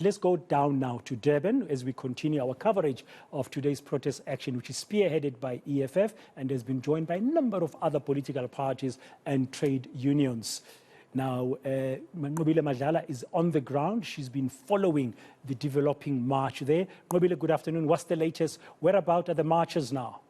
Let's go down now to Durban as we continue our coverage of today's protest action, which is spearheaded by EFF and has been joined by a number of other political parties and trade unions. Now, Nqobile Madlala is on the ground. She's been following the developing march there. Nqobile, good afternoon. What's the latest? Whereabout are the marchers now?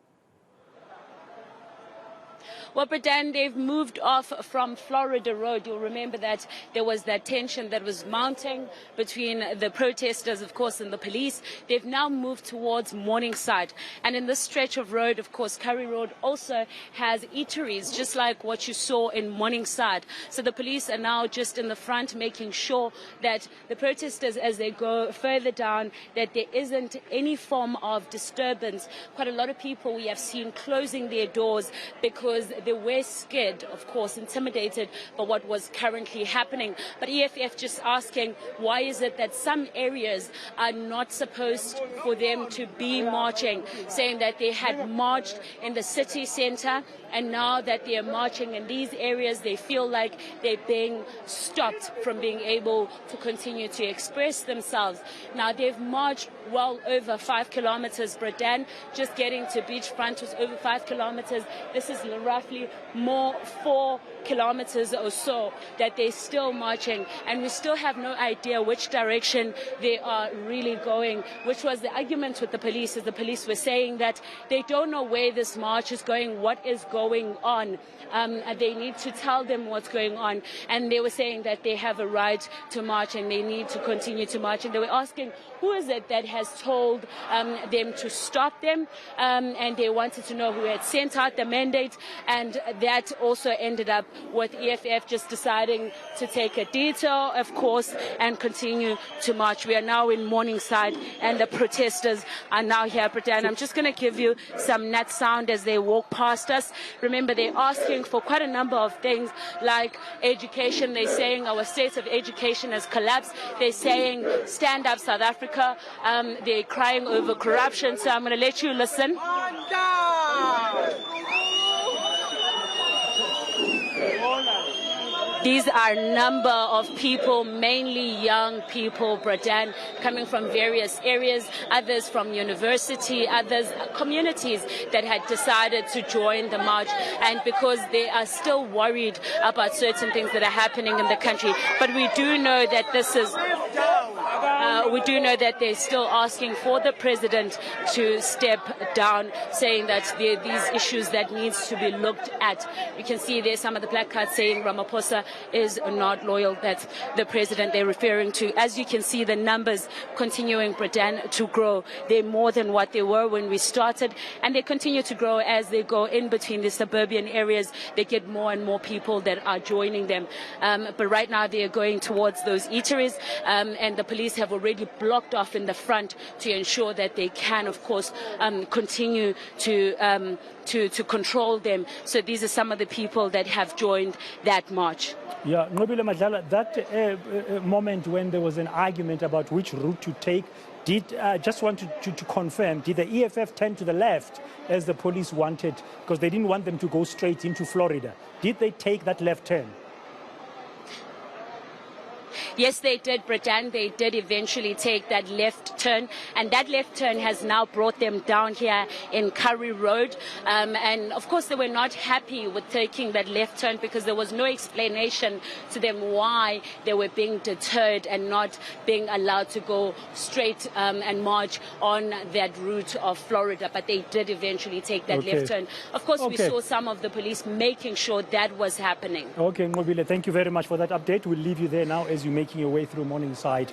Well, Bredan, they've moved off from Florida Road. You'll remember that there was that tension that was mounting between the protesters, of course, and the police. They've now moved towards Morningside. And in this stretch of road, of course, Curry Road also has eateries, just like what you saw in Morningside. So the police are now just in the front, making sure that the protesters, as they go further down, that there isn't any form of disturbance. Quite a lot of people we have seen closing their doors because they were scared, of course, intimidated by what was currently happening. But EFF just asking, why is it that some areas are not supposed for them to be marching, saying that they had marched in the city center, and now that they are marching in these areas, they feel like they're being stopped from being able to continue to express themselves. Now, they've marched well over 5 kilometers, Bredan. Just getting to beachfront was over 5 kilometers. This is roughly more 4 kilometers or so that they're still marching, and we still have no idea which direction they are really going, which was the argument with the police, as the police were saying that they don't know where this march is going, what is going on. They need to tell them what's going on, and they were saying that they have a right to march and they need to continue to march, and they were asking who is it that has told them to stop them, and they wanted to know who had sent out the mandate, and that also ended up with EFF just deciding to take a detour, of course, and continue to march. We are now in Morningside, and the protesters are now here, Bredan. I'm just going to give you some net sound as they walk past us. Remember, they're asking for quite a number of things like education. They're saying our state of education has collapsed. They're saying stand up South Africa. They're crying over corruption. So I'm going to let you listen. These are a number of people, mainly young people, Bredan, coming from various areas, others from university, others communities that had decided to join the march, and because they are still worried about certain things that are happening in the country. But we do know that this is... we do know that they're still asking for the president to step down, saying that there are these issues that needs to be looked at. You can see there some of the placards saying Ramaphosa is not loyal. That's the president they're referring to. As you can see, the numbers continuing, Bredan, to grow. They're more than what they were when we started, and they continue to grow as they go in between the suburban areas. They get more and more people that are joining them. But right now they are going towards those eateries, and the police have already blocked off in the front to ensure that they can, of course, continue to control them. So these are some of the people that have joined that march. Yeah, Nqobile Madlala, that moment when there was an argument about which route to take, just want to confirm, did the EFF turn to the left as the police wanted, because they didn't want them to go straight into Florida? Did they take that left turn? Yes, they did, Bredan. They did eventually take that left turn, and that left turn has now brought them down here in Curry Road. And of course, they were not happy with taking that left turn because there was no explanation to them why they were being deterred and not being allowed to go straight and march on that route of Florida. But they did eventually take that left turn. Of course, we saw some of the police making sure that was happening. Okay, Nqobile, thank you very much for that update. We'll leave you there now as you're making your way through Morningside.